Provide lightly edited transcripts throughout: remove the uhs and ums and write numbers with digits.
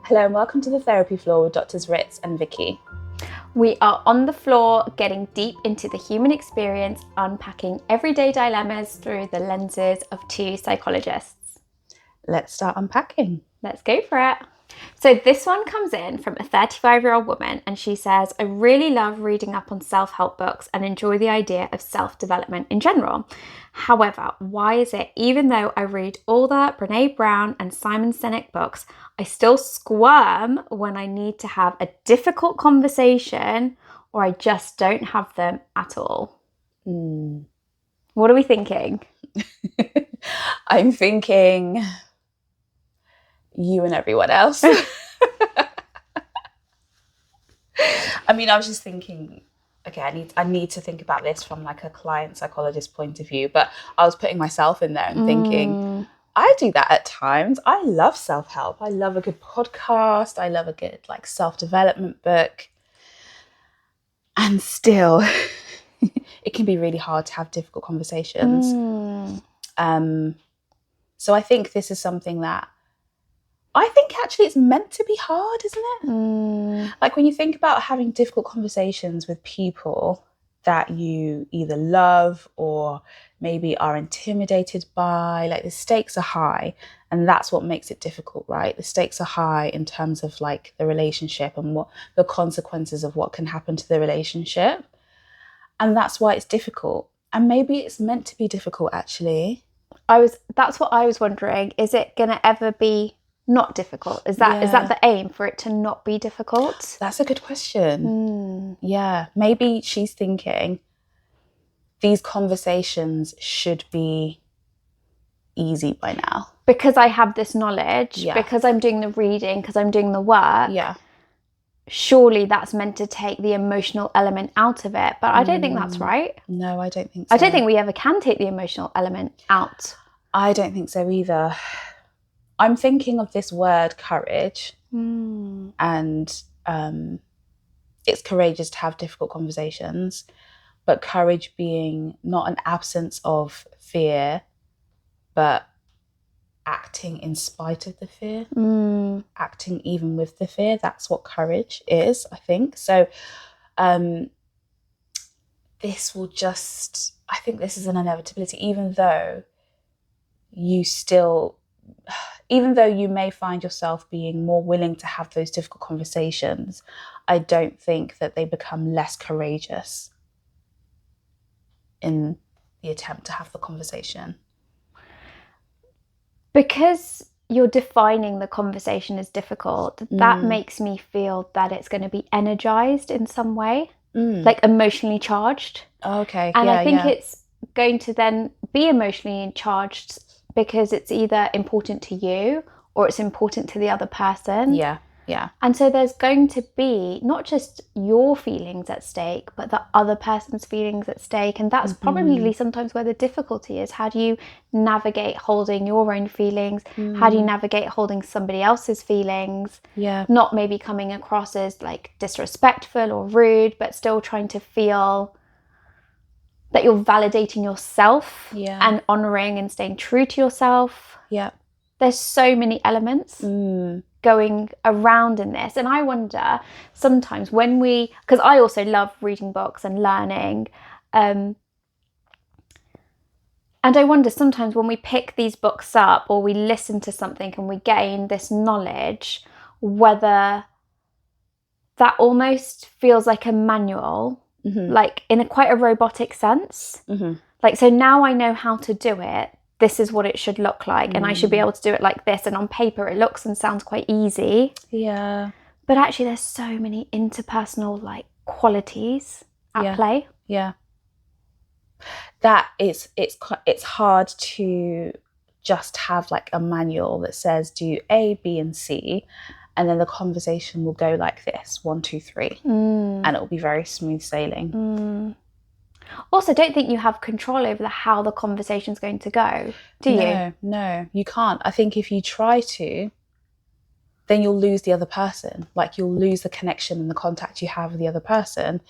Hello and welcome to the Therapy Floor with Doctors Ritz and Vicky. We are on the floor, getting deep into the human experience, unpacking everyday dilemmas through the lenses of two psychologists. Let's start unpacking. Let's go for it. So this one comes in from a 35-year-old woman, and she says, I really love reading up on self-help books and enjoy the idea of self-development in general. However, why is it, even though I read all the Brené Brown and Simon Sinek books, I still squirm when I need to have a difficult conversation, or I just don't have them at all? What are we thinking? I'm thinking you and everyone else. I mean, I was just thinking, okay, I need to think about this from like a client psychologist point of view, but I was putting myself in there and thinking, I do that at times. I love self-help. I love a good podcast. I love a good like self-development book. And still, it can be really hard to have difficult conversations. So I think this is something that I think actually it's meant to be hard, isn't it? Like when you think about having difficult conversations with people that you either love or maybe are intimidated by, like the stakes are high, and that's what makes it difficult, right? The stakes are high in terms of like the relationship and what the consequences of what can happen to the relationship. And that's why it's difficult. And maybe it's meant to be difficult actually. That's what I was wondering. Is it gonna ever be not difficult? Is that the aim, for it to not be difficult? That's a good question. Yeah, maybe she's thinking these conversations should be easy by now. Because I have this knowledge, because I'm doing the reading, because I'm doing the work. Yeah. Surely that's meant to take the emotional element out of it. But I don't think that's right. No, I don't think so. I don't think we ever can take the emotional element out. I don't think so either. I'm thinking of this word courage, and it's courageous to have difficult conversations, but courage being not an absence of fear, but acting in spite of the fear, acting even with the fear. That's what courage is, I think. So this will just, I think this is an inevitability, even though you may find yourself being more willing to have those difficult conversations, I don't think that they become less courageous in the attempt to have the conversation. Because you're defining the conversation as difficult, that makes me feel that it's going to be energized in some way, like emotionally charged. Okay. And I think it's going to then be emotionally charged because it's either important to you or it's important to the other person. Yeah. And so there's going to be not just your feelings at stake, but the other person's feelings at stake. And that's probably sometimes where the difficulty is. How do you navigate holding your own feelings? How do you navigate holding somebody else's feelings? Yeah. Not maybe coming across as like disrespectful or rude, but still trying to feel that you're validating yourself and honouring and staying true to yourself. Yeah. There's so many elements going around in this. And I wonder sometimes when because I also love reading books and learning. And I wonder sometimes when we pick these books up or we listen to something and we gain this knowledge, whether that almost feels like a manual, like in quite a robotic sense. Like, so now I know how to do it. This is what it should look like, and I should be able to do it like this. And on paper, it looks and sounds quite easy. Yeah. But actually, there's so many interpersonal like qualities at play. Yeah. That it's hard to just have like a manual that says do A, B, and C, and then the conversation will go like this: 1, 2, 3, and it will be very smooth sailing. Also, don't think you have control over how the conversation's going to go, do you? No, you can't. I think if you try to, then you'll lose the other person. Like you'll lose the connection and the contact you have with the other person.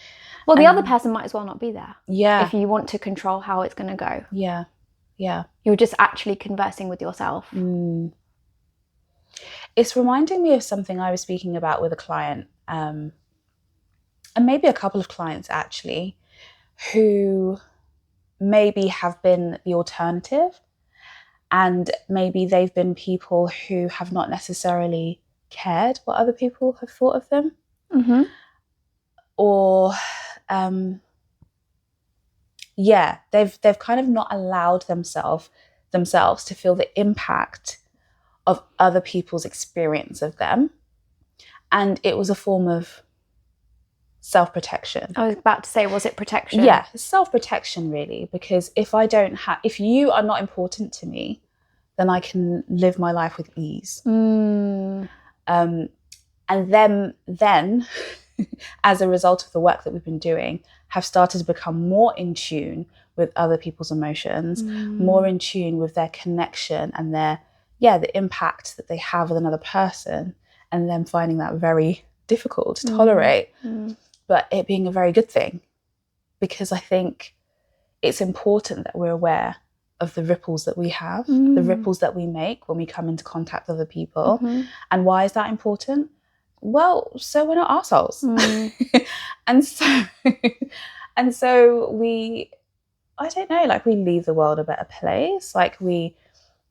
Well, the other person might as well not be there. Yeah. If you want to control how it's going to go. Yeah. You're just actually conversing with yourself. It's reminding me of something I was speaking about with a client, and maybe a couple of clients actually, who maybe have been the alternative, and maybe they've been people who have not necessarily cared what other people have thought of them. Mm-hmm. Or they've kind of not allowed themselves to feel the impact of other people's experience of them, and it was a form of self-protection. I was about to say, was it protection? Yeah, self-protection really, because if you are not important to me, then I can live my life with ease. And then as a result of the work that we've been doing, have started to become more in tune with other people's emotions, more in tune with their connection and the impact that they have with another person, and them finding that very difficult to tolerate, but it being a very good thing, because I think it's important that we're aware of the ripples that we have, the ripples that we make when we come into contact with other people. And why is that important? Well, so we're not arseholes. and so we, I don't know, like we leave the world a better place. Like we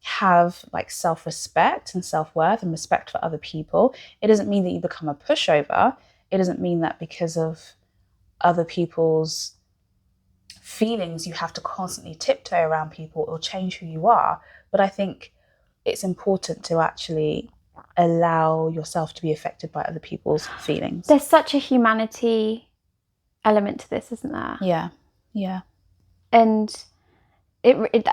have like self-respect and self-worth and respect for other people. It doesn't mean that you become a pushover. It doesn't mean that because of other people's feelings you have to constantly tiptoe around people or change who you are. But I think it's important to actually allow yourself to be affected by other people's feelings. There's such a humanity element to this, isn't there? Yeah. And it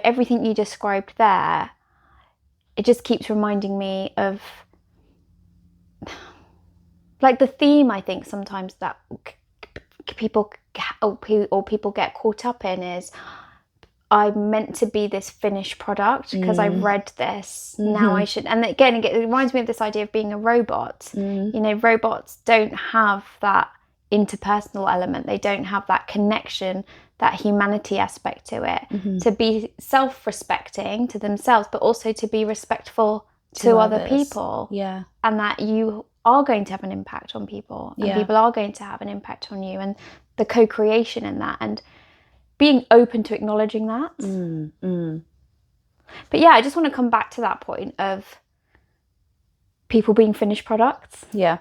everything you described there, it just keeps reminding me of like the theme I think sometimes that people get caught up in is, I'm meant to be this finished product because I read this. Now I should. And again, it reminds me of this idea of being a robot. Robots don't have that interpersonal element. They don't have that connection, that humanity aspect to it. To be self-respecting to themselves, but also to be respectful to other people. Yeah. And that you are going to have an impact on people, and people are going to have an impact on you, and the co-creation in that, and being open to acknowledging that. But yeah, I just want to come back to that point of people being finished products. Yeah,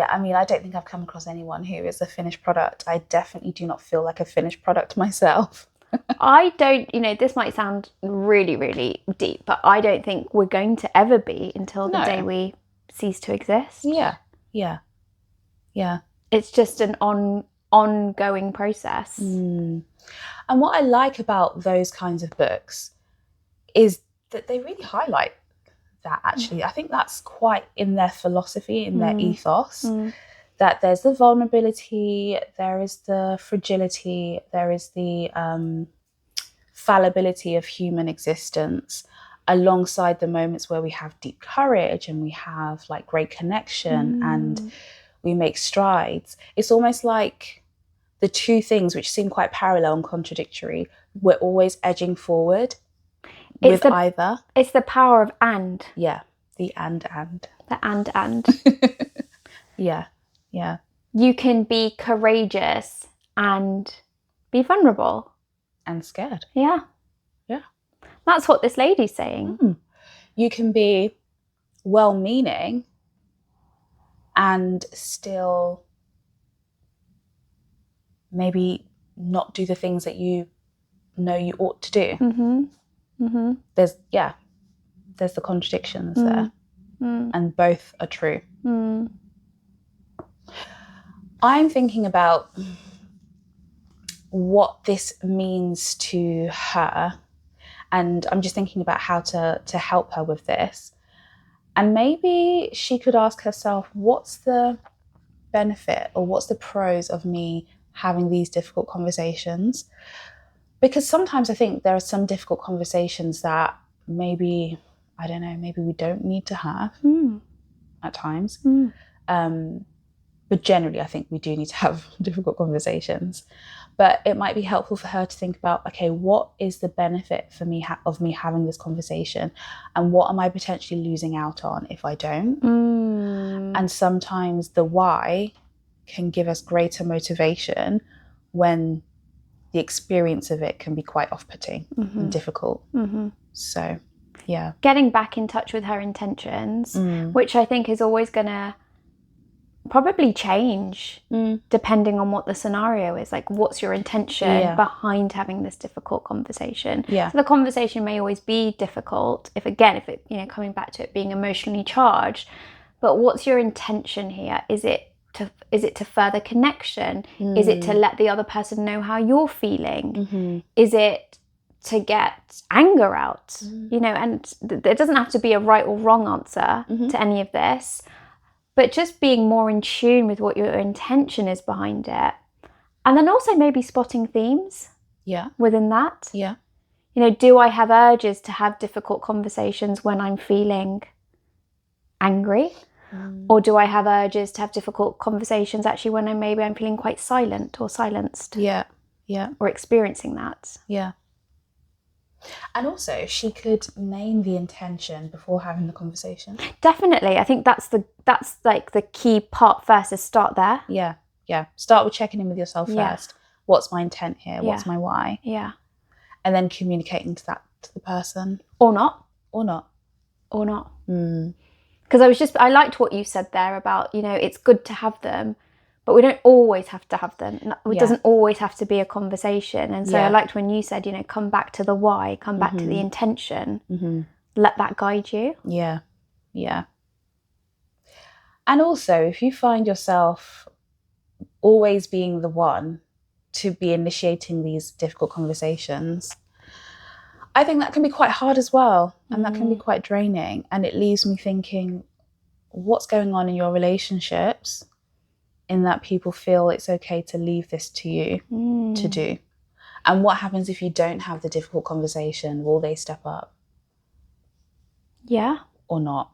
I mean, I don't think I've come across anyone who is a finished product. I definitely do not feel like a finished product myself. I don't, this might sound really, really deep, but I don't think we're going to ever be until the day we cease to exist. Yeah. It's just an ongoing process. And what I like about those kinds of books is that they really highlight that, actually. I think that's quite in their philosophy, in their ethos, that there's the vulnerability, there is the fragility, there is the fallibility of human existence, alongside the moments where we have deep courage and we have like great connection and we make strides. It's almost like the two things, which seem quite parallel and contradictory, we're always edging forward with either. It's the power of and. Yeah, the and. The and. Yeah. You can be courageous and be vulnerable. And scared. Yeah. That's what this lady's saying. You can be well-meaning and still maybe not do the things that you know you ought to do. There's the contradictions there, and both are true. I'm thinking about what this means to her, and I'm just thinking about how to help her with this. And maybe she could ask herself, what's the benefit or what's the pros of me having these difficult conversations? Because sometimes I think there are some difficult conversations that maybe we don't need to have at times. But generally, I think we do need to have difficult conversations. But it might be helpful for her to think about, okay, what is the benefit for me of me having this conversation, and what am I potentially losing out on if I don't? And sometimes the why can give us greater motivation when the experience of it can be quite off-putting and difficult. So, yeah. Getting back in touch with her intentions, which I think is always going to probably change depending on what the scenario is. Like, what's your intention behind having this difficult conversation? So the conversation may always be difficult if it, you know, coming back to it being emotionally charged, but what's your intention here? Is it to further connection? Is it to let the other person know how you're feeling? Is it to get anger out? You know, and there doesn't have to be a right or wrong answer to any of this, but just being more in tune with what your intention is behind it. And then also maybe spotting themes within that. You know, do I have urges to have difficult conversations when I'm feeling angry? Or do I have urges to have difficult conversations actually when I'm feeling quite silent or silenced? Or experiencing that. And also, she could name the intention before having the conversation. Definitely. I think that's like the key part first, is start there. Start with checking in with yourself first. What's my intent here? What's my why? And then communicating to the person. Or not. Because I liked what you said there about, you know, it's good to have them, but we don't always have to have them. It doesn't always have to be a conversation. And so I liked when you said, you know, come back to the why, come back to the intention, let that guide you. And also, if you find yourself always being the one to be initiating these difficult conversations, I think that can be quite hard as well. And that can be quite draining. And it leaves me thinking, what's going on in your relationships in that people feel it's okay to leave this to you to do? And what happens if you don't have the difficult conversation? Will they step up? Or not?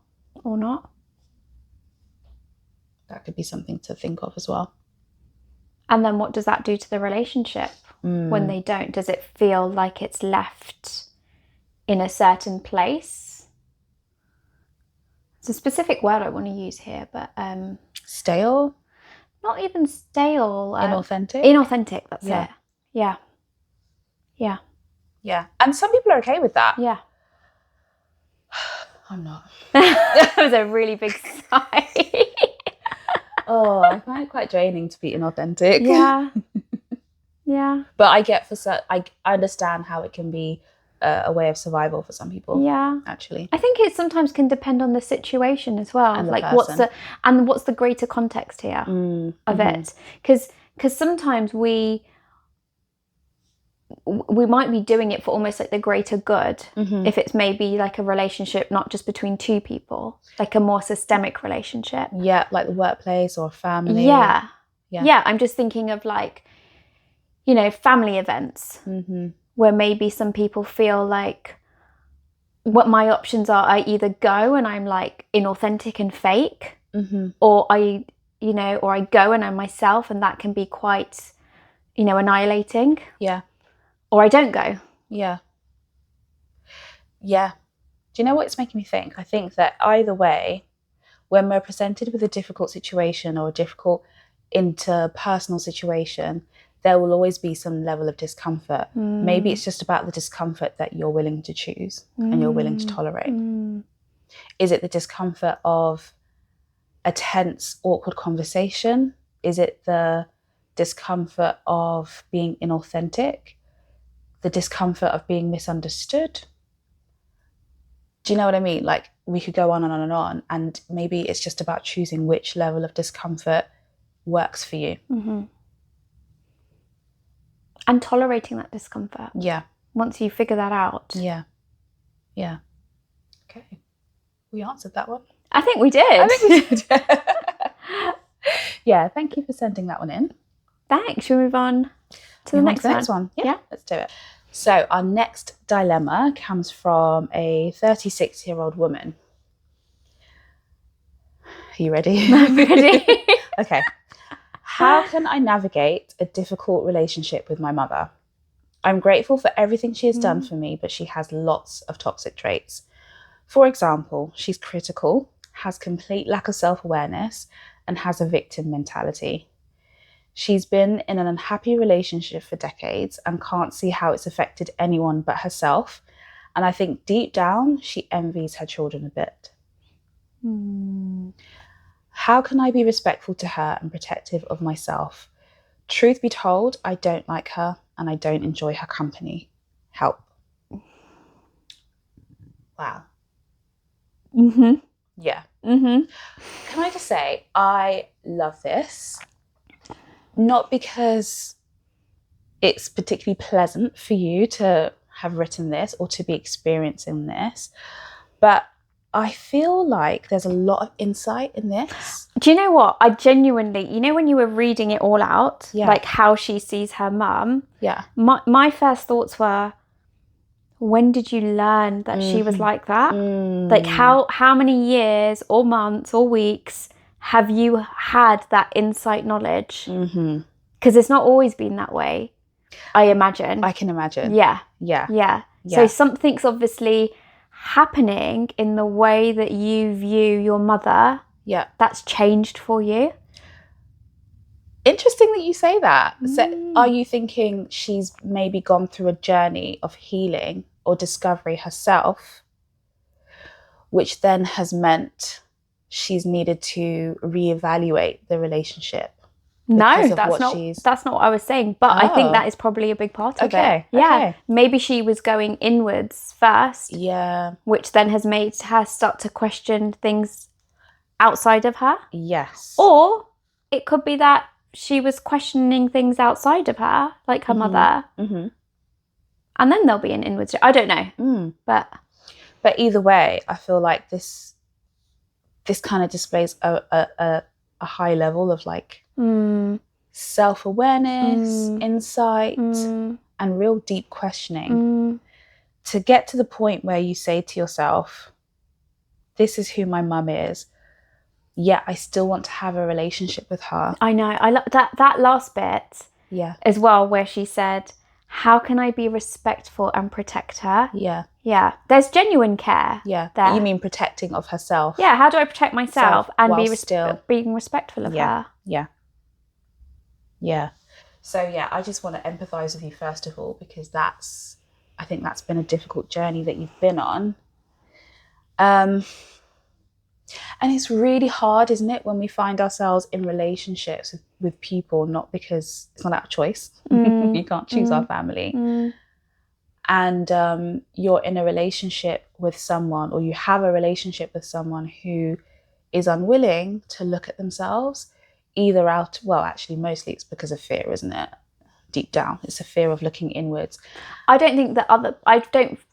That could be something to think of as well. And then what does that do to the relationship when they don't? Does it feel like it's left in a certain place? It's a specific word I want to use here, but stale? Not even stale. Inauthentic? Inauthentic, that's it. Yeah. And some people are okay with that. I'm not. That was a really big sigh. I find it quite draining to be inauthentic. But I understand how it can be a way of survival for some people. Actually, I think it sometimes can depend on the situation as well. And like person. what's the greater context here of it? Because sometimes we might be doing it for almost like the greater good. If it's maybe like a relationship not just between two people, like a more systemic relationship. Like the workplace or family. I'm just thinking of, like, you know, family events where maybe some people feel like what my options are, I either go and I'm like inauthentic and fake, or I go and I'm myself, and that can be quite, you know, annihilating. Or I don't go. Do you know what it's making me think? I think that either way, when we're presented with a difficult situation or a difficult interpersonal situation, there will always be some level of discomfort. Maybe it's just about the discomfort that you're willing to choose and you're willing to tolerate. Is it the discomfort of a tense, awkward conversation? Is it the discomfort of being inauthentic? The discomfort of being misunderstood? Do you know what I mean? Like, we could go on and on and on, and maybe it's just about choosing which level of discomfort works for you. And tolerating that discomfort. Once you figure that out. Okay. We answered that one. I think we did. Thank you for sending that one in. Thanks. Should we move on to the next one? Yeah, let's do it. So our next dilemma comes from a 36-year-old woman. Are you ready? I'm ready. Okay. How can I navigate a difficult relationship with my mother? I'm grateful for everything she has done for me, but she has lots of toxic traits. For example, she's critical, has complete lack of self-awareness, and has a victim mentality. She's been in an unhappy relationship for decades and can't see how it's affected anyone but herself. And I think deep down, she envies her children a bit. How can I be respectful to her and protective of myself? Truth be told, I don't like her and I don't enjoy her company. Help. Wow. Yeah. Can I just say, I love this. Not because it's particularly pleasant for you to have written this or to be experiencing this, but I feel like there's a lot of insight in this. Do you know what? I genuinely, when you were reading it all out, Yeah. like how she sees her mum, Yeah. my first thoughts were, when did you learn that she was like that? Like how many years or months or weeks have you had that insight knowledge? Because it's not always been that way, I imagine. I can imagine. Yeah. Yeah. So something's obviously happening in the way that you view your mother. Yeah. That's changed for you. Interesting that you say that. So are you thinking she's maybe gone through a journey of healing or discovery herself, which then has meant she's needed to reevaluate the relationship? No, that's not what I was saying. But I think that is probably a big part of it. Yeah. Okay. Maybe she was going inwards first. Yeah. Which then has made her start to question things outside of her. Yes. Or it could be that she was questioning things outside of her, like her mother. And then there'll be an inwards. I don't know. But either way, I feel like this kind of displays a high level of like self-awareness, insight, and real deep questioning to get to the point where you say to yourself, this is who my mum is, yet I still want to have a relationship with her. I know. I love that last bit as well, where she said, how can I be respectful and protect her? Yeah. There's genuine care. There. You mean protecting of herself? Yeah. How do I protect myself and being respectful of her? Yeah. So I just want to empathise with you first of all, because I think that's been a difficult journey that you've been on. And it's really hard, isn't it, when we find ourselves in relationships with people, not because it's not our choice. You can't choose our family. And you're in a relationship with someone, or you have a relationship with someone who is unwilling to look at themselves, either actually mostly it's because of fear, isn't it? Deep down, it's a fear of looking inwards. I don't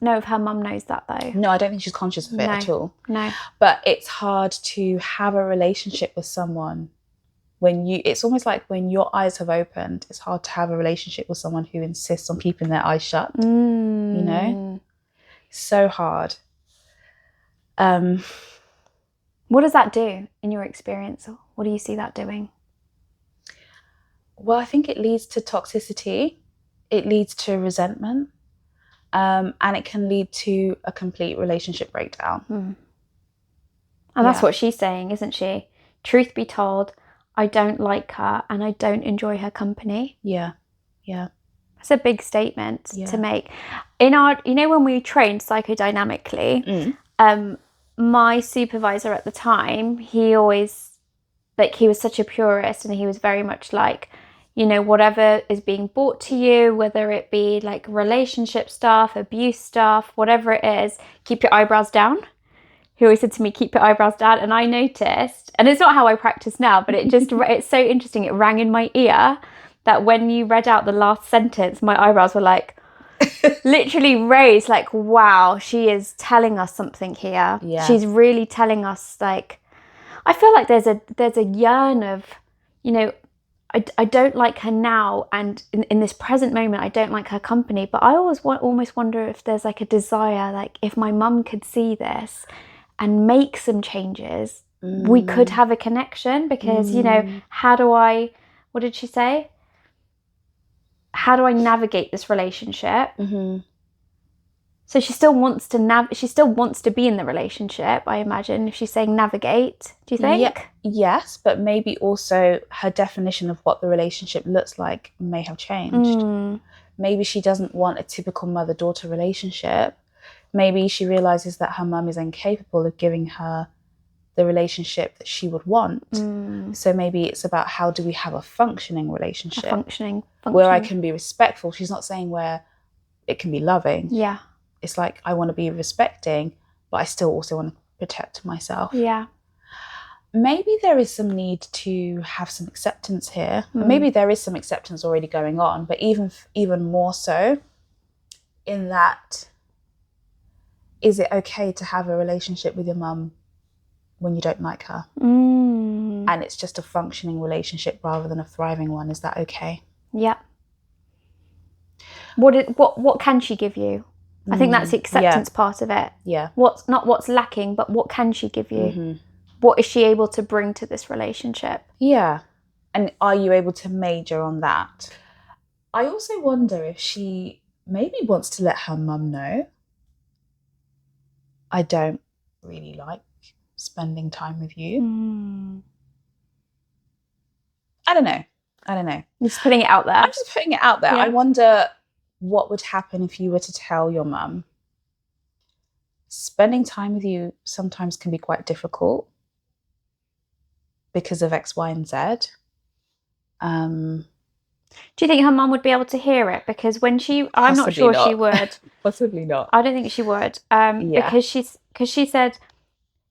know if her mum knows that though. No, I don't think she's conscious of it at all. No. But it's hard to have a relationship with someone it's almost like when your eyes have opened, it's hard to have a relationship with someone who insists on keeping their eyes shut. You know? So hard. What does that do in your experience? What do you see that doing? Well, I think it leads to toxicity. It leads to resentment. And it can lead to a complete relationship breakdown. And that's what she's saying, isn't she? Truth be told, I don't like her and I don't enjoy her company. Yeah. That's a big statement to make. In our, when we trained psychodynamically, my supervisor at the time, he always, he was such a purist, and he was very much like, whatever is being brought to you, whether it be like relationship stuff, abuse stuff, whatever it is, keep your eyebrows down. He always said to me, keep your eyebrows down. And I noticed, and it's not how I practice now, but it's so interesting. It rang in my ear that when you read out the last sentence, my eyebrows were like literally raised, like, wow, she is telling us something here. Yeah. She's really telling us, like, I feel like there's a yearn of, I don't like her now, and in this present moment, I don't like her company. But I almost wonder if there's like a desire, like if my mum could see this and make some changes, we could have a connection. Because, how do I what did she say? How do I navigate this relationship? So she still wants to she still wants to be in the relationship, I imagine, if she's saying navigate. Do you think? Yeah, yes, but maybe also her definition of what the relationship looks like may have changed. Maybe she doesn't want a typical mother-daughter relationship. Maybe she realizes that her mum is incapable of giving her the relationship that she would want. So maybe it's about, how do we have a functioning relationship? Functioning. Where I can be respectful. She's not saying where it can be loving. Yeah. It's like, I want to be respecting, but I still also want to protect myself. Yeah. Maybe there is some need to have some acceptance here. Maybe there is some acceptance already going on, but even more so in that, is it okay to have a relationship with your mum when you don't like her? And it's just a functioning relationship rather than a thriving one. Is that okay? Yeah. What can she give you? I think that's the acceptance part of it. Yeah. What's lacking, but what can she give you? What is she able to bring to this relationship? Yeah. And are you able to major on that? I also wonder if she maybe wants to let her mum know, I don't really like spending time with you. I don't know. You're just putting it out there. I'm just putting it out there. Yeah. I wonder what would happen if you were to tell your mum, spending time with you sometimes can be quite difficult because of X, Y, and Z. Do you think her mum would be able to hear it? Because when I'm not sure she would. Possibly not. I don't think she would. Because she said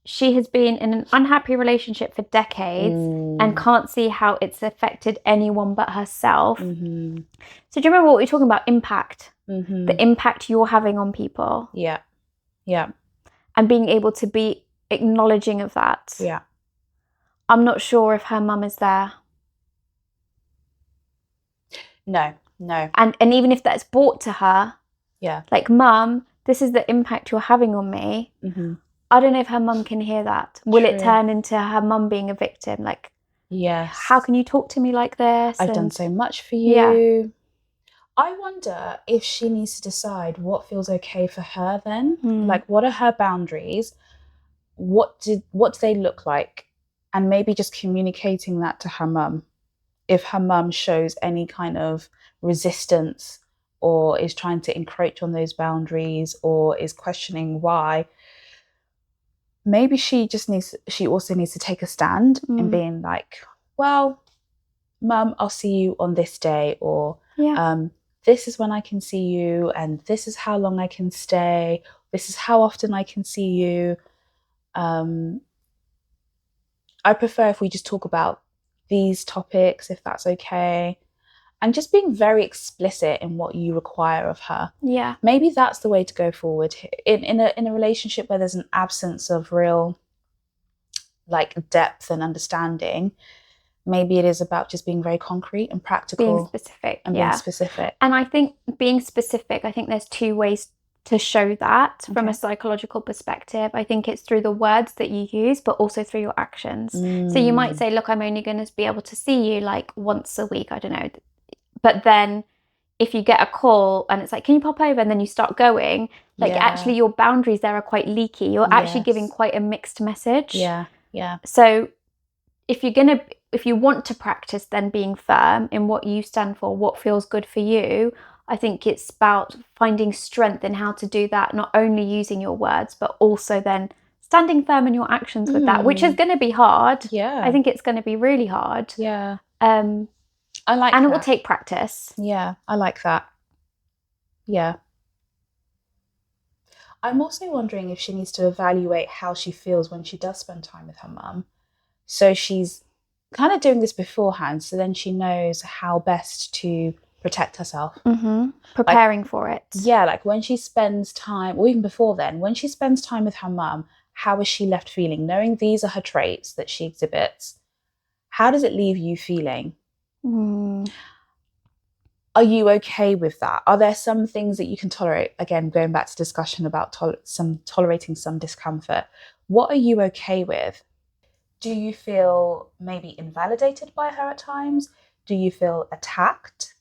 she has been in an unhappy relationship for decades and can't see how it's affected anyone but herself. So do you remember what we were talking about? Impact. The impact you're having on people. Yeah. Yeah. And being able to be acknowledging of that. Yeah. I'm not sure if her mum is there. No. And even if that's brought to her, like, Mum, this is the impact you're having on me. I don't know if her mum can hear that. Will it turn into her mum being a victim? Like, yes. How can you talk to me like this? I've done so much for you. Yeah. I wonder if she needs to decide what feels okay for her then. Like, what are her boundaries? What do they look like? And maybe just communicating that to her mum. If her mum shows any kind of resistance or is trying to encroach on those boundaries or is questioning why, maybe she also needs to take a stand in being like, well, Mum, I'll see you on this day, or this is when I can see you, and this is how long I can stay. This is how often I can see you. I prefer if we just talk about these topics, if that's okay. And just being very explicit in what you require of her. Yeah. Maybe that's the way to go forward. In a relationship where there's an absence of real, like, depth and understanding, maybe it is about just being very concrete and practical. Being specific. Being specific. And I think being specific, I think there's two ways to show that from a psychological perspective. I think it's through the words that you use, but also through your actions. So you might say, look, I'm only going to be able to see you like once a week. I don't know. But then if you get a call and it's like, can you pop over? And then you start going, like, actually your boundaries there are quite leaky. You're actually giving quite a mixed message. Yeah. So if you want to practice then being firm in what you stand for, what feels good for you, I think it's about finding strength in how to do that, not only using your words, but also then standing firm in your actions with that, which is going to be hard. Yeah. I think it's going to be really hard. Yeah. I like that. And it will take practice. Yeah, I like that. Yeah. I'm also wondering if she needs to evaluate how she feels when she does spend time with her mum. So she's kind of doing this beforehand, so then she knows how best to protect herself. Preparing for it. Yeah, like when she spends time, or even before then, when she spends time with her mum, how is she left feeling? Knowing these are her traits that she exhibits, how does it leave you feeling? Are you okay with that? Are there some things that you can tolerate? Again, going back to discussion about tolerating some discomfort. What are you okay with? Do you feel maybe invalidated by her at times? Do you feel attacked?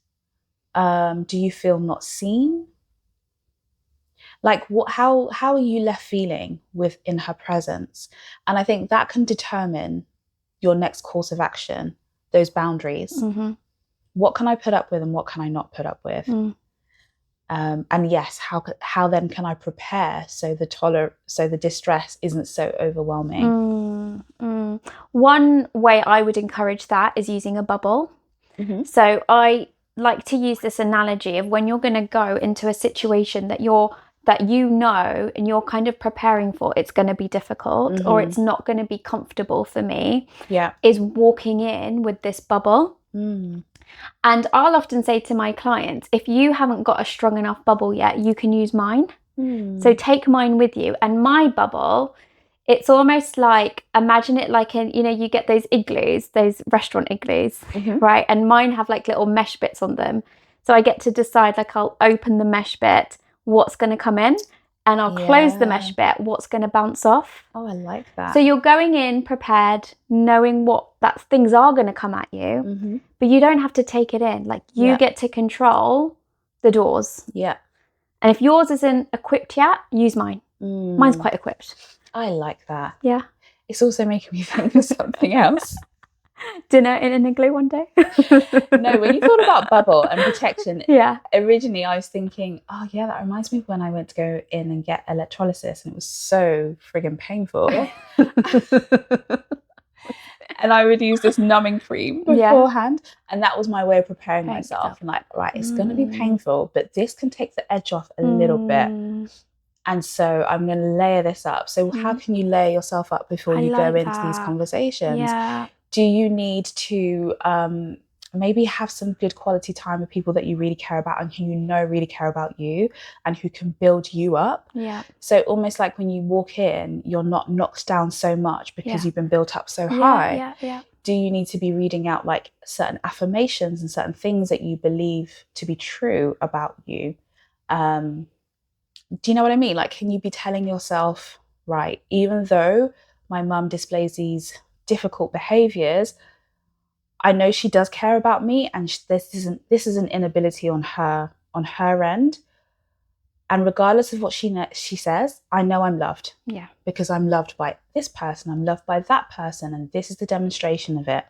Do you feel not seen? Like how are you left feeling within her presence? And I think that can determine your next course of action, those boundaries. Mm-hmm. What can I put up with and what can I not put up with? And yes, how then can I prepare so the distress isn't so overwhelming? One way I would encourage that is using a bubble. Mm-hmm. So I like to use this analogy of when you're going to go into a situation that you know and you're kind of preparing for, it's going to be difficult or it's not going to be comfortable for me. Yeah. Is walking in with this bubble. And I'll often say to my clients, if you haven't got a strong enough bubble yet, you can use mine. So take mine with you. And my bubble, it's almost like, imagine it like you get those igloos, those restaurant igloos, right? And mine have like little mesh bits on them. So I get to decide, like, I'll open the mesh bit, what's going to come in, and I'll close the mesh bit, what's going to bounce off. Oh, I like that. So you're going in prepared, knowing that things are going to come at you, but you don't have to take it in. Like, you get to control the doors. Yeah. And if yours isn't equipped yet, use mine. Mine's quite equipped. I like that. Yeah. It's also making me think of something else. Dinner in an igloo one day? No, when you thought about bubble and protection, yeah. Originally I was thinking, oh yeah, that reminds me of when I went to go in and get electrolysis and it was so friggin' painful. And I would use this numbing cream beforehand. And that was my way of preparing myself. And like, right, it's going to be painful, but this can take the edge off a little bit. And so I'm going to layer this up. So how can you layer yourself up before you go into these conversations? Yeah. Do you need to maybe have some good quality time with people that you really care about and who you know really care about you and who can build you up? Yeah. So almost like when you walk in, you're not knocked down so much because you've been built up so high. Yeah. Do you need to be reading out like certain affirmations and certain things that you believe to be true about you? Do you know what I mean? Like, can you be telling yourself, right, even though my mum displays these difficult behaviors, I know she does care about me, and this is an inability on her end, and regardless of what she says, I know I'm loved. Yeah, because I'm loved by this person, I'm loved by that person, and this is the demonstration of it.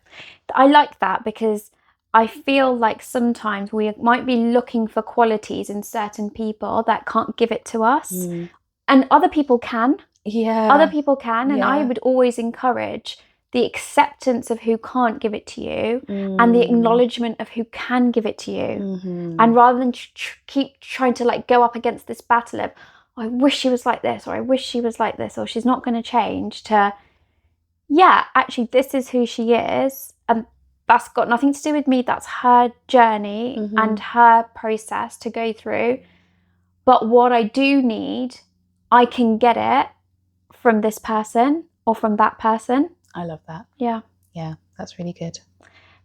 I like that because I feel like sometimes we might be looking for qualities in certain people that can't give it to us, and other people can. Yeah, other people can, and I would always encourage the acceptance of who can't give it to you and the acknowledgement of who can give it to you. And rather than keep trying to like go up against this battle of, oh, I wish she was like this, or I wish she was like this, or she's not going to change, to, yeah, actually, this is who she is. And that's got nothing to do with me. That's her journey and her process to go through. But what I do need, I can get it from this person or from that person. I love that. Yeah. Yeah, that's really good.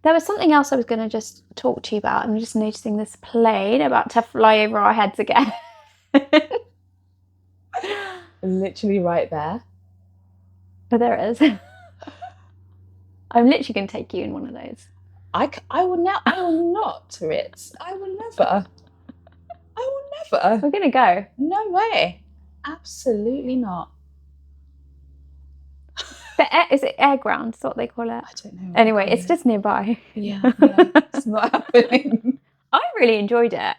There was something else I was going to just talk to you about. I'm just noticing this plane about to fly over our heads again. Literally right there. Oh, there it is. I'm literally going to take you in one of those. I will not, Ritz. I will never. We're going to go. No way. Absolutely not. Is it air ground? That's what they call it. I don't know. Anyway, it's just nearby. Yeah, it's not happening. I really enjoyed it.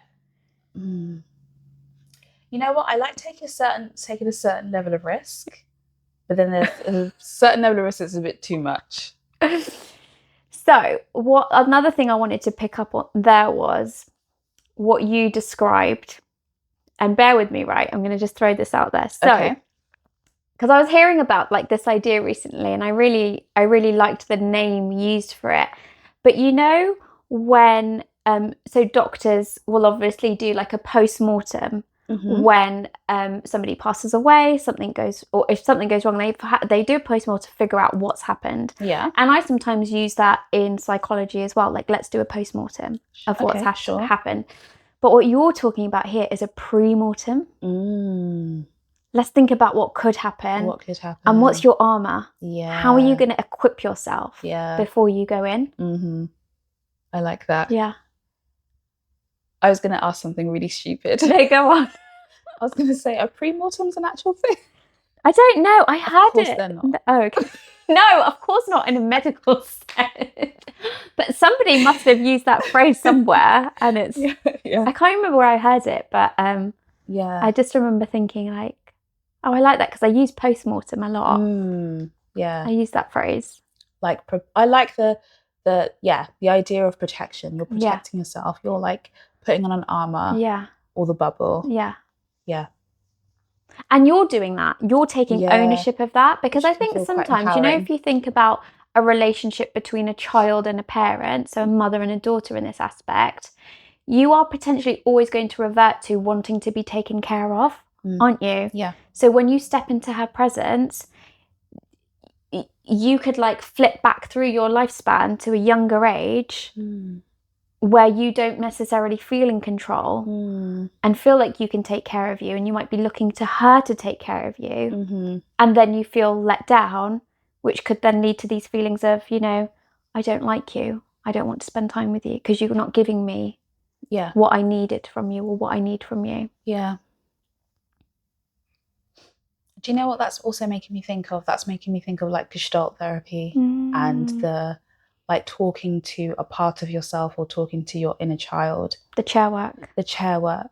You know what? I like taking a certain level of risk, but then there's a certain level of risk that's a bit too much. So, another thing I wanted to pick up on there was what you described, and bear with me, right? I'm going to just throw this out there. So. Okay. Because I was hearing about like this idea recently, and I really liked the name used for it. But you know, when so doctors will obviously do like a post-mortem when somebody passes away, or if something goes wrong, they do a post-mortem to figure out what's happened. Yeah. And I sometimes use that in psychology as well. Like, let's do a post-mortem of what's happened. But what you're talking about here is a pre-mortem. Let's think about what could happen. And what's your armour? Yeah. How are you going to equip yourself Yeah. before you go in? I like that. Yeah. I was going to ask something really stupid. No, go on. I was going to say, are pre-mortems an actual thing? I don't know. I heard Of course it. they're not. Oh, okay. No, of course not in a medical sense. But somebody must have used that phrase somewhere, and it's. Yeah. I can't remember where I heard it, but Yeah. I just remember thinking like, oh, I like that because I use post-mortem a lot. Yeah. I use that phrase. Like, I like the idea of protection. You're protecting yourself. You're like putting on an armor. Yeah. Or the bubble. Yeah. Yeah. And you're doing that. You're taking ownership of that, because I think sometimes, you know, if you think about a relationship between a child and a parent, so a mother and a daughter in this aspect, you are potentially always going to revert to wanting to be taken care of, aren't you? Yeah. So when you step into her presence, you could like flip back through your lifespan to a younger age where you don't necessarily feel in control and feel like you can take care of you, and you might be looking to her to take care of you, and then you feel let down, which could then lead to these feelings of, you know, I don't like you, I don't want to spend time with you because you're not giving me what I needed from you or what I need from you. Yeah. Do you know what that's also making me think of? That's making me think of like Gestalt therapy and the like talking to a part of yourself or talking to your inner child. The chair work.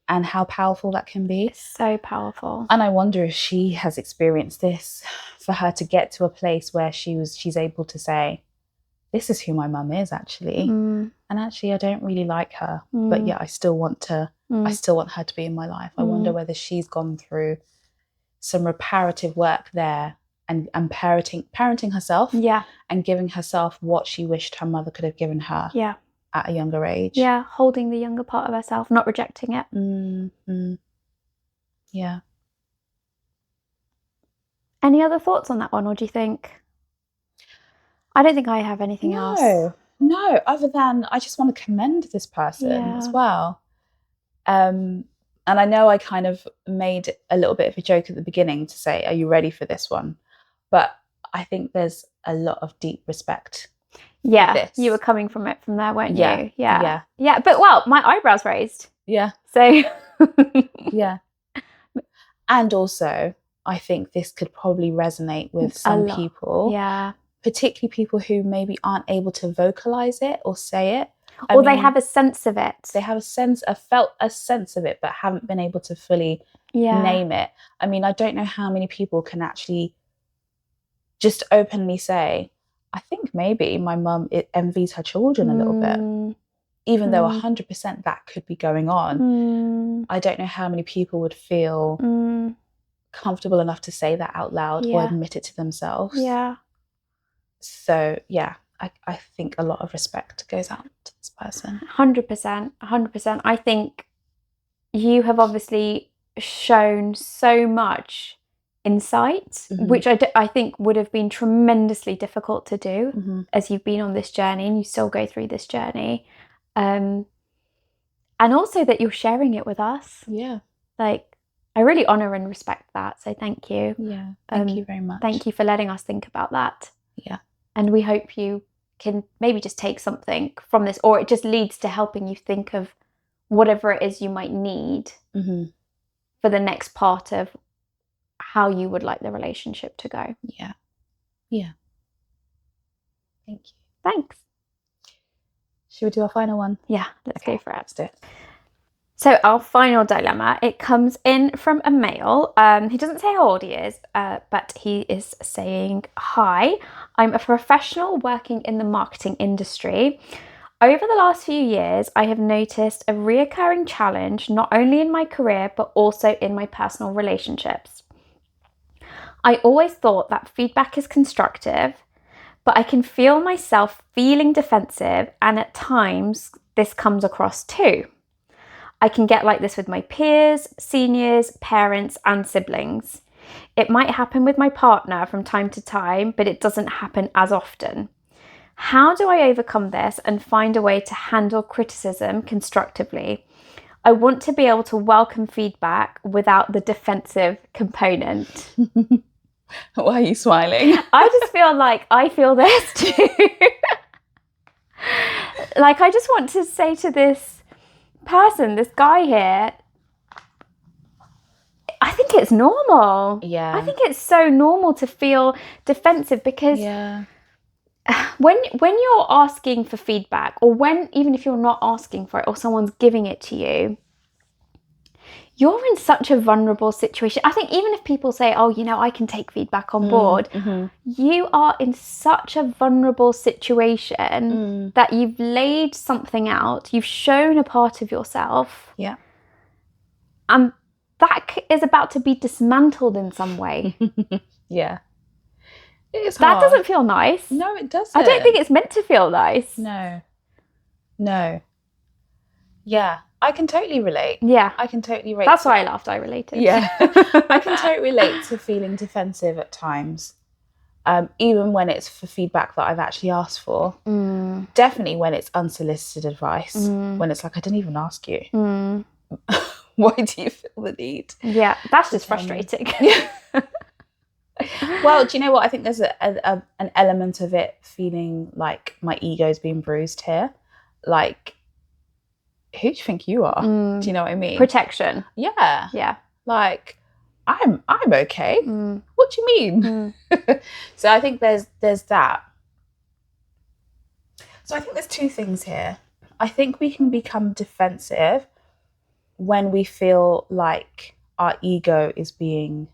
And how powerful that can be. It's so powerful. And I wonder if she has experienced this, for her to get to a place where she's able to say, this is who my mum is actually. And actually I don't really like her. But yeah, I still want her to be in my life. I wonder whether she's gone through some reparative work there and parenting herself and giving herself what she wished her mother could have given her at a younger age. Yeah, holding the younger part of herself, not rejecting it. Yeah. Any other thoughts on that one, or do you think? I don't think I have anything else. No, other than I just want to commend this person as well. And I know I kind of made a little bit of a joke at the beginning to say, are you ready for this one? But I think there's a lot of deep respect. Yeah, you were coming from it from there, weren't you? Yeah. But well, my eyebrows raised. Yeah. So. Yeah. And also, I think this could probably resonate with some people. Yeah. Particularly people who maybe aren't able to vocalize it or say it. Or they have a sense of it. They have felt a sense of it, but haven't been able to fully name it. I mean, I don't know how many people can actually just openly say, I think maybe my mum envies her children a little bit. Even though 100% that could be going on. I don't know how many people would feel comfortable enough to say that out loud or admit it to themselves. Yeah. So, yeah. I think a lot of respect goes out to this person. 100%. I think you have obviously shown so much insight, which I think would have been tremendously difficult to do as you've been on this journey, and you still go through this journey. And also that you're sharing it with us. Yeah. Like, I really honour and respect that. So thank you. Yeah. Thank you very much. Thank you for letting us think about that. Yeah. And we hope you can maybe just take something from this, or it just leads to helping you think of whatever it is you might need for the next part of how you would like the relationship to go. Yeah. Yeah. Thank you. Thanks. Should we do our final one? Yeah, let's go for it. Let's do it. So our final dilemma, it comes in from a male. He doesn't say how old he is, but he is saying, hi, I'm a professional working in the marketing industry. Over the last few years, I have noticed a reoccurring challenge, not only in my career, but also in my personal relationships. I always thought that feedback is constructive, but I can feel myself feeling defensive, and at times this comes across too. I can get like this with my peers, seniors, parents, and siblings. It might happen with my partner from time to time, but it doesn't happen as often. How do I overcome this and find a way to handle criticism constructively? I want to be able to welcome feedback without the defensive component. Why are you smiling? I just feel like I feel this too. like, I just want to say to this person, this guy here, I think it's normal. Yeah. I think it's so normal to feel defensive, because Yeah. when you're asking for feedback, or even if you're not asking for it, or someone's giving it to you, you're in such a vulnerable situation. I think even if people say, oh, I can take feedback on board, you are in such a vulnerable situation that you've laid something out, you've shown a part of yourself. Yeah. And that is about to be dismantled in some way. Yeah. It is That hard. doesn't feel nice. No, it doesn't. I don't think it's meant to feel nice. No. Yeah, I can totally relate. Yeah. I can totally relate. That's why I laughed. I related. Yeah. I can totally relate to feeling defensive at times. Even when it's for feedback that I've actually asked for. Definitely when it's unsolicited advice. When it's like, I didn't even ask you. Why do you feel the need? Yeah, that's just frustrating. Well, do you know what? I think there's an element of it feeling like my ego's being bruised here. Like, who do you think you are? Do you know what I mean? Protection. Yeah. Yeah. Like, I'm okay. What do you mean? So I think there's that. So I think there's two things here. I think we can become defensive when we feel like our ego is being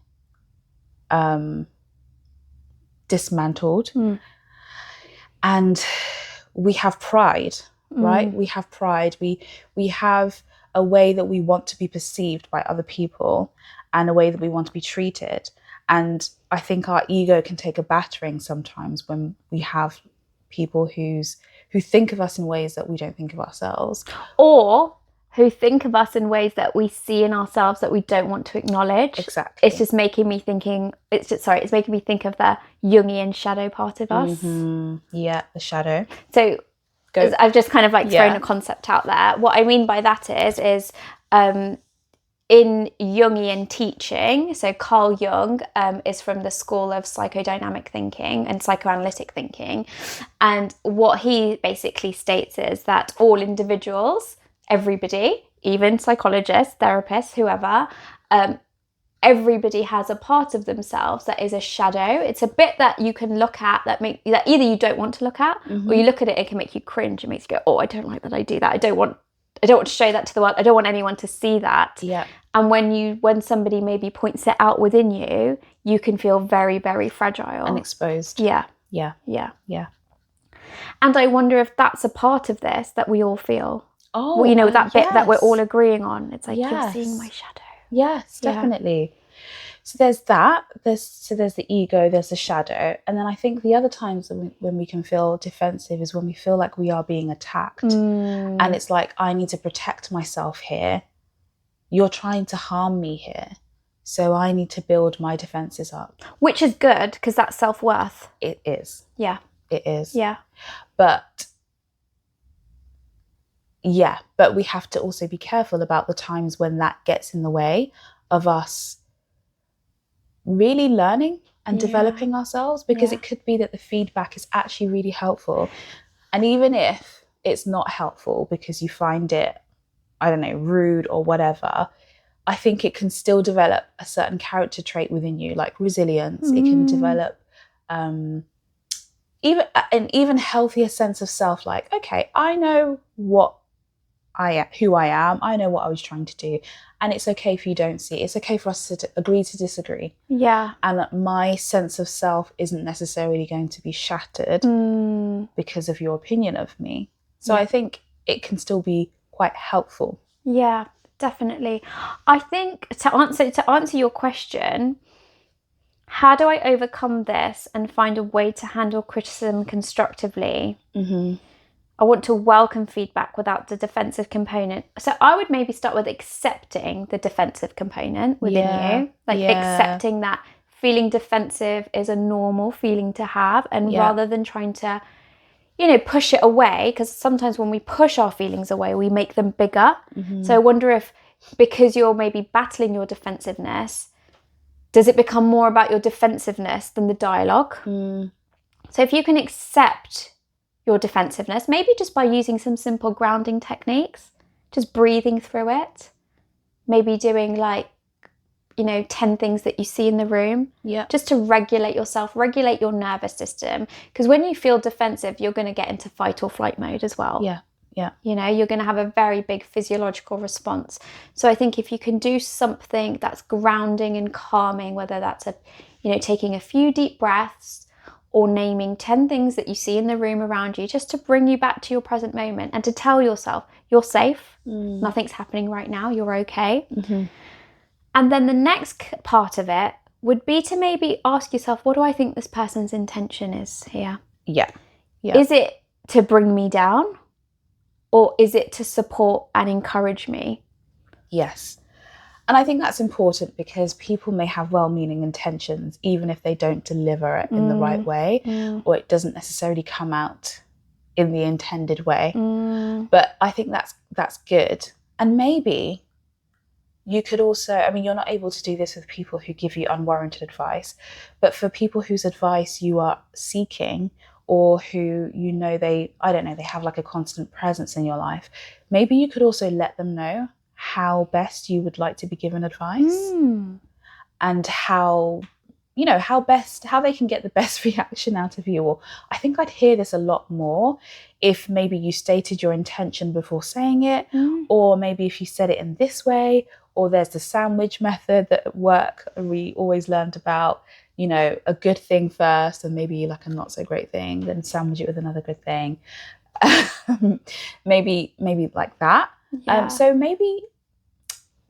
dismantled, and we have pride, right? We have pride. We have a way that we want to be perceived by other people, and a way that we want to be treated. And I think our ego can take a battering sometimes when we have people who think of us in ways that we don't think of ourselves, or who think of us in ways that we see in ourselves that we don't want to acknowledge. Exactly. It's making me think of the Jungian shadow part of us. Yeah, the shadow. So I've just kind of thrown a concept out there. What I mean by that is in Jungian teaching, so Carl Jung is from the school of psychodynamic thinking and psychoanalytic thinking. And what he basically states is that all individuals, everybody, even psychologists, therapists, whoever, everybody has a part of themselves that is a shadow. It's a bit that you can look at that either you don't want to look at, or you look at it, it can make you cringe. It makes you go, oh, I don't like that I do that. I don't want to show that to the world. I don't want anyone to see that. Yeah. And when somebody maybe points it out within you, you can feel very, very fragile and exposed. Yeah. Yeah. Yeah. Yeah. And I wonder if that's a part of this that we all feel. Oh, Well, that bit that we're yes. all agreeing on. It's like, you're Yes. seeing my shadow. Yes, Yeah. definitely. So there's that. There's the ego, there's the shadow. And then I think the other times when we can feel defensive is when we feel like we are being attacked. And it's like, I need to protect myself here. You're trying to harm me here. So I need to build my defenses up. Which is good, because that's self-worth. It is. Yeah. It is. Yeah. But we have to also be careful about the times when that gets in the way of us really learning and developing ourselves, because it could be that the feedback is actually really helpful. And even if it's not helpful because you find it, I don't know, rude or whatever, I think it can still develop a certain character trait within you, like resilience. It can develop even an even healthier sense of self, like, okay, I know who I am. I know what I was trying to do. And it's okay if you don't see it. It's okay for us to agree to disagree. Yeah. And that my sense of self isn't necessarily going to be shattered because of your opinion of me. So I think it can still be quite helpful. Yeah, definitely. I think to answer your question, how do I overcome this and find a way to handle criticism constructively? I want to welcome feedback without the defensive component. So I would maybe start with accepting the defensive component within you. Accepting that feeling defensive is a normal feeling to have, and rather than trying to, push it away, because sometimes when we push our feelings away, we make them bigger. So I wonder if, because you're maybe battling your defensiveness, does it become more about your defensiveness than the dialogue? So if you can accept your defensiveness, maybe just by using some simple grounding techniques, just breathing through it, maybe doing like, 10 things that you see in the room, just to regulate yourself, regulate your nervous system. Because when you feel defensive, you're going to get into fight or flight mode as well. Yeah. You're going to have a very big physiological response. So I think if you can do something that's grounding and calming, whether that's taking a few deep breaths or naming 10 things that you see in the room around you, just to bring you back to your present moment and to tell yourself you're safe, nothing's happening right now, you're okay. And then the next part of it would be to maybe ask yourself, what do I think this person's intention is here? Yeah. Is it to bring me down, or is it to support and encourage me? Yes. And I think that's important because people may have well-meaning intentions, even if they don't deliver it in the right way, or it doesn't necessarily come out in the intended way. But I think that's good. And maybe you could also, you're not able to do this with people who give you unwarranted advice, but for people whose advice you are seeking, or who they have like a constant presence in your life, maybe you could also let them know how best you would like to be given advice, and how they can get the best reaction out of you. Or I think I'd hear this a lot more if maybe you stated your intention before saying it, or maybe if you said it in this way, or there's the sandwich method that at work we always learned about, a good thing first and maybe like a not so great thing, then sandwich it with another good thing. maybe like that. So maybe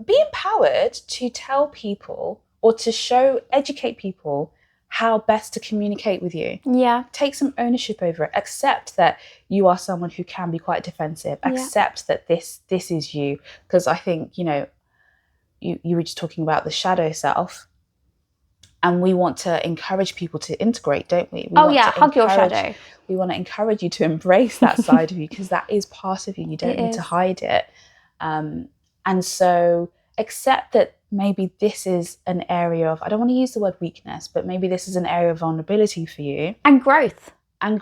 be empowered to tell people or to educate people how best to communicate with you. Yeah. Take some ownership over it. Accept that you are someone who can be quite defensive. Accept that this is you. Because I think, you were just talking about the shadow self. And we want to encourage people to integrate, don't we? Hug your shadow. We want to encourage you to embrace that side of you, because that is part of you. You don't need to hide it. And so accept that maybe this is an area of, I don't want to use the word weakness, but maybe this is an area of vulnerability for you. And growth. And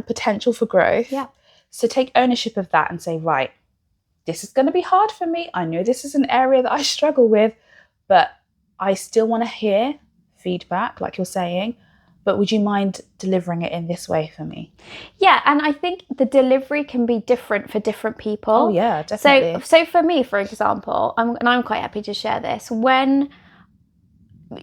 potential for growth. Yeah. So take ownership of that and say, right, this is going to be hard for me. I know this is an area that I struggle with, but I still want to hear feedback, like you're saying, but would you mind delivering it in this way for me? Yeah, and I think the delivery can be different for different people. Oh yeah, definitely. So for me, for example, I'm quite happy to share this. When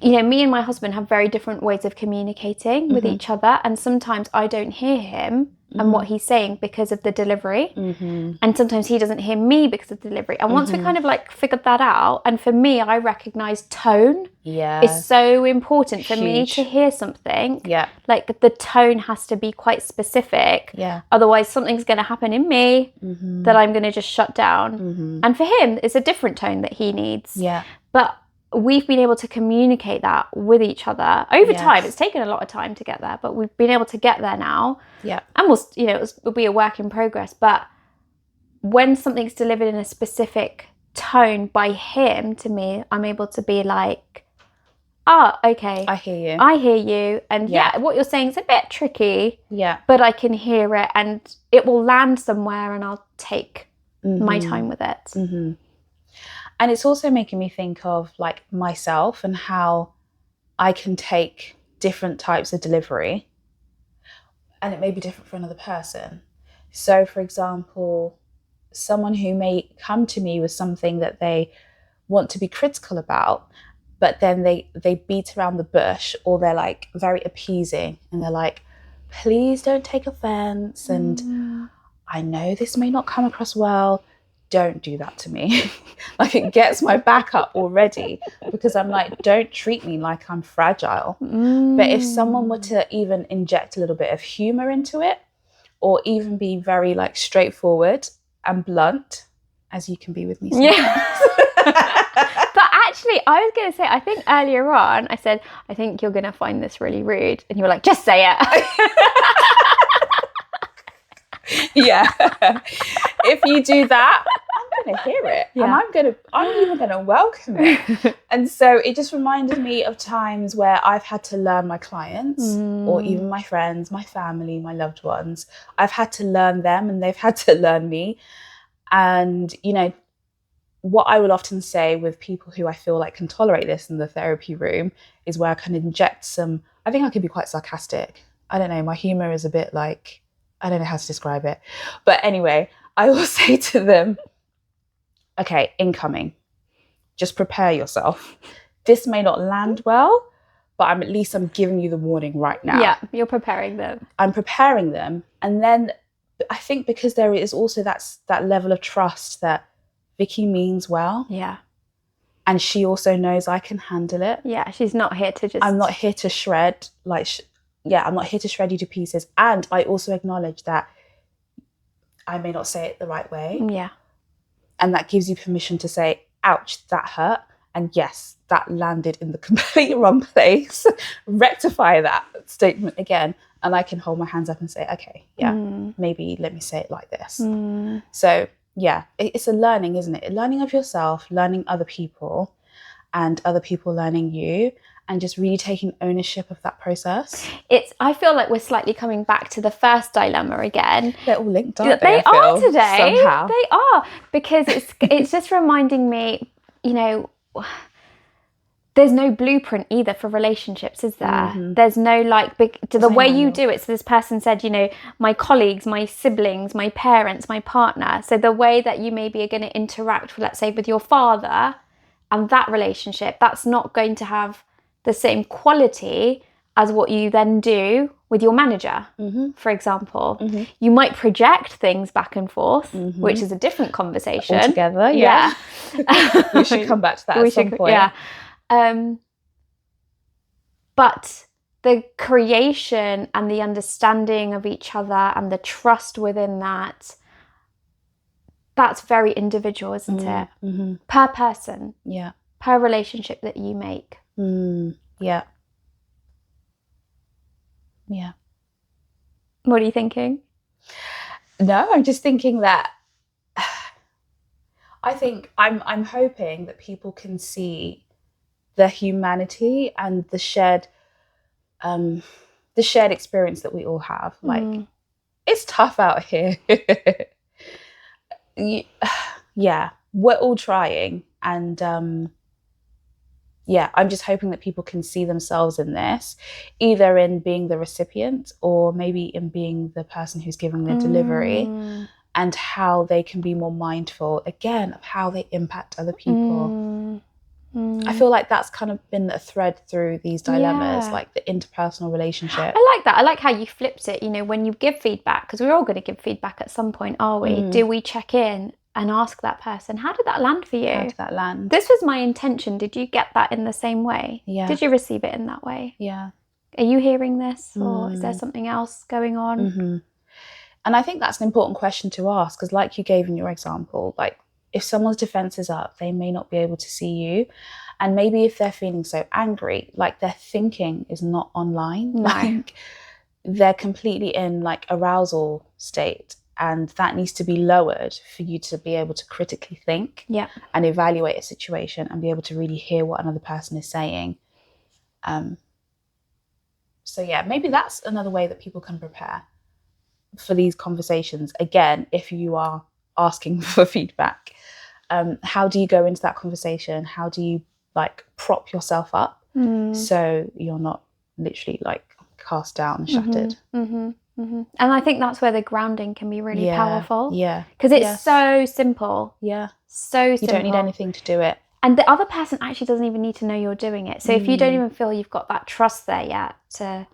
me and my husband have very different ways of communicating with each other, and sometimes I don't hear him and what he's saying because of the delivery, and sometimes he doesn't hear me because of the delivery. And once we kind of like figured that out, and for me, I recognize tone is so important for me to hear something. Yeah, like the tone has to be quite specific. Yeah, otherwise something's going to happen in me that I'm going to just shut down. And for him, it's a different tone that he needs. Yeah, but we've been able to communicate that with each other over time. It's taken a lot of time to get there, but we've been able to get there now. Yeah. And it'll be a work in progress. But when something's delivered in a specific tone by him to me, I'm able to be like, okay. I hear you. And what you're saying is a bit tricky. Yeah. But I can hear it and it will land somewhere and I'll take my time with it. And it's also making me think of like myself and how I can take different types of delivery and it may be different for another person. So for example, someone who may come to me with something that they want to be critical about, but then they beat around the bush, or they're like very appeasing and they're like, please don't take offense. And I know this may not come across well. Don't do that to me. Like it gets my back up already, because I'm like, don't treat me like I'm fragile. But if someone were to even inject a little bit of humor into it, or even be very like straightforward and blunt, as you can be with me sometimes. Yeah. But actually, I was going to say, I think earlier on, I said, I think you're going to find this really rude. And you were like, just say it. Yeah. If you do that, going to hear it, and Yeah. I'm even going to welcome it. And so it just reminded me of times where I've had to learn my clients or even my friends, my family, my loved ones. I've had to learn them and they've had to learn me. And, you know, what I will often say with people who I feel like can tolerate this in the therapy room is where I can inject some, I think I can be quite sarcastic. I don't know, my humor is a bit like, I don't know how to describe it. But anyway, I will say to them, okay, incoming, just prepare yourself. This may not land well, but I'm giving you the warning right now. Yeah, you're preparing them. I'm preparing them. And then I think because there is also that level of trust that Vicky means well. Yeah. And she also knows I can handle it. Yeah, she's not here to just... I'm not here to shred, I'm not here to shred you to pieces. And I also acknowledge that I may not say it the right way. Yeah. And that gives you permission to say, ouch, that hurt. And yes, that landed in the complete wrong place. Rectify that statement again. And I can hold my hands up and say, okay, maybe let me say it like this. So yeah, it's a learning, isn't it? Learning of yourself, learning other people, and other people learning you, and just really taking ownership of that process. I feel like we're slightly coming back to the first dilemma again. They're all linked, aren't they? They are today. Somehow. They are, because it's just reminding me, you know, there's no blueprint either for relationships, is there? There's no the way you do it. So this person said, you know, my colleagues, my siblings, my parents, my partner. So the way that you maybe are going to interact, let's say, with your father and that relationship, that's not going to have the same quality as what you then do with your manager, for example. You might project things back and forth, which is a different conversation. Altogether, yeah. We should come back to that at some point. Yeah. But the creation and the understanding of each other and the trust within that's very individual, isn't it? Per person. Yeah. Per relationship that you make. Yeah. Yeah. What are you thinking? No, I'm just thinking that I'm hoping that people can see the humanity and the shared experience that we all have. Like, it's tough out here. Yeah, we're all trying, and I'm just hoping that people can see themselves in this, either in being the recipient or maybe in being the person who's giving the delivery, and how they can be more mindful again of how they impact other people. I feel like that's kind of been a thread through these dilemmas, like the interpersonal relationship. I like that. I like how you flipped it. You know, when you give feedback, because we're all going to give feedback at some point, are we? Do we check in and ask that person, how did that land for you? How did that land? This was my intention. Did you get that in the same way? Yeah. Did you receive it in that way? Yeah. Are you hearing this, or is there something else going on? And I think that's an important question to ask, because like you gave in your example, like, if someone's defense is up, they may not be able to see you. And maybe if they're feeling so angry, like their thinking is not online. No. Like they're completely in like arousal state, and that needs to be lowered for you to be able to critically think and evaluate a situation and be able to really hear what another person is saying. So yeah, maybe that's another way that people can prepare for these conversations. Again, if you are asking for feedback, how do you go into that conversation? How do you like prop yourself up so you're not literally like cast down and shattered? And I think that's where the grounding can be really powerful. Yeah. Because it's so simple. Yeah. So simple. You don't need anything to do it. And the other person actually doesn't even need to know you're doing it. So if you don't even feel you've got that trust there yet to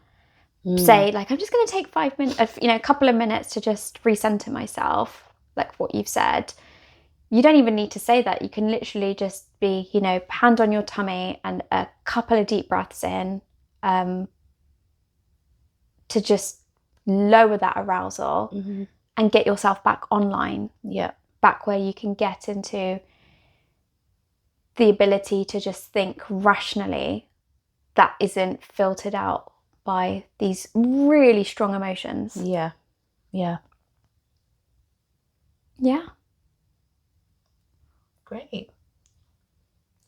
say, like, I'm just going to take 5 minutes, a couple of minutes to just recenter myself, like what you've said. You don't even need to say that. You can literally just be, hand on your tummy and a couple of deep breaths in to just lower that arousal and get yourself back online. Yeah. Back where you can get into the ability to just think rationally that isn't filtered out by these really strong emotions. Yeah. Yeah. Yeah. Great.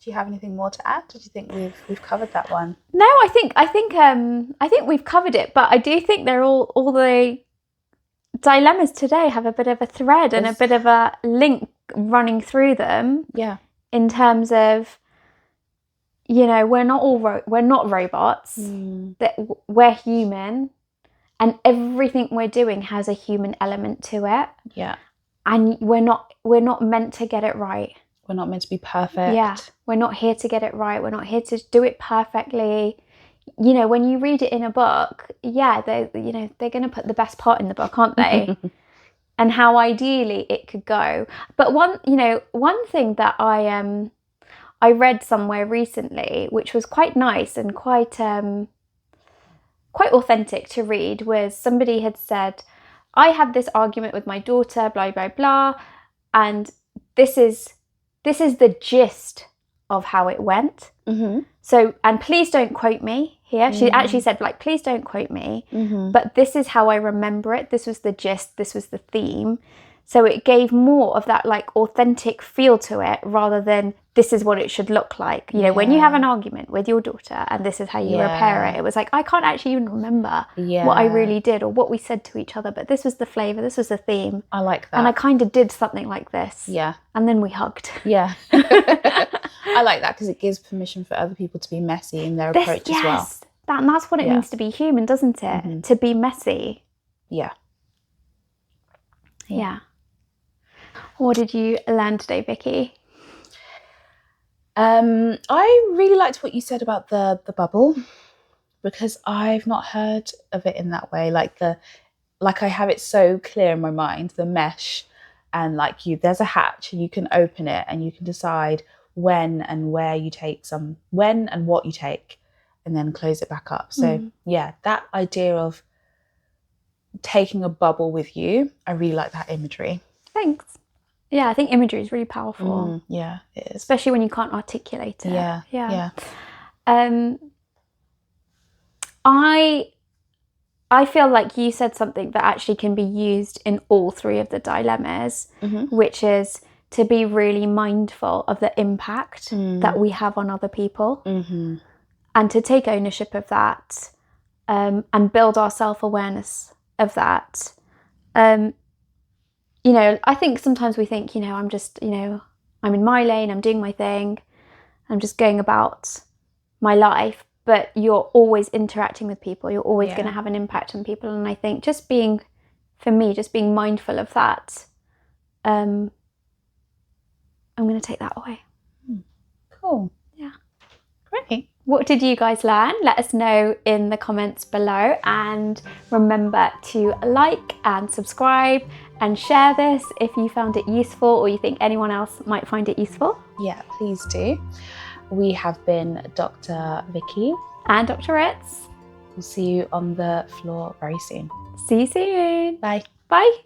Do you have anything more to add? Or do you think we've covered that one? No, I think we've covered it, but I do think they're all the dilemmas today have a bit of a thread and a bit of a link running through them. Yeah. In terms of, you know, we're not robots. That we're human, and everything we're doing has a human element to it. Yeah. And we're not meant to get it right. We're not meant to be perfect. Yeah, we're not here to get it right. We're not here to do it perfectly. You know, when you read it in a book, yeah, they're going to put the best part in the book, aren't they? And how ideally it could go. But one thing that I read somewhere recently, which was quite nice and quite authentic to read, was somebody had said, I had this argument with my daughter, blah, blah, blah, and this is the gist of how it went. Mm-hmm. So, and please don't quote me here. She actually said, like, please don't quote me, but this is how I remember it. This was the gist. This was the theme. So it gave more of that like authentic feel to it rather than this is what it should look like. You know, when you have an argument with your daughter and this is how you repair it, it was like, I can't actually even remember what I really did or what we said to each other, but this was the flavour, this was the theme. I like that. And I kind of did something like this. Yeah. And then we hugged. Yeah. I like that because it gives permission for other people to be messy in their approach as well. And that's what it means to be human, doesn't it? Mm-hmm. To be messy. Yeah. Yeah. What did you learn today, Vicky? I really liked what you said about the bubble, because I've not heard of it in that way. Like I have it so clear in my mind, the mesh, and like there's a hatch and you can open it and you can decide when and where you take when and what you take, and then close it back up. So yeah, that idea of taking a bubble with you, I really like that imagery. Thanks. Yeah, I think imagery is really powerful. Yeah, it is. Especially when you can't articulate it. Yeah. I feel like you said something that actually can be used in all three of the dilemmas, which is to be really mindful of the impact that we have on other people, and to take ownership of that, and build our self-awareness of that. You know, I think sometimes we think, you know, I'm just, you know, I'm in my lane, I'm doing my thing, I'm just going about my life, but you're always interacting with people, you're always going to have an impact on people. And I think just being mindful of that, I'm going to take that away. Cool. Yeah. Great. What did you guys learn? Let us know in the comments below, and remember to like and subscribe and share this if you found it useful or you think anyone else might find it useful. Yeah, please do. We have been Dr. Vicky and Dr. Ritz. We'll see you on the floor very soon. See you soon. Bye. Bye.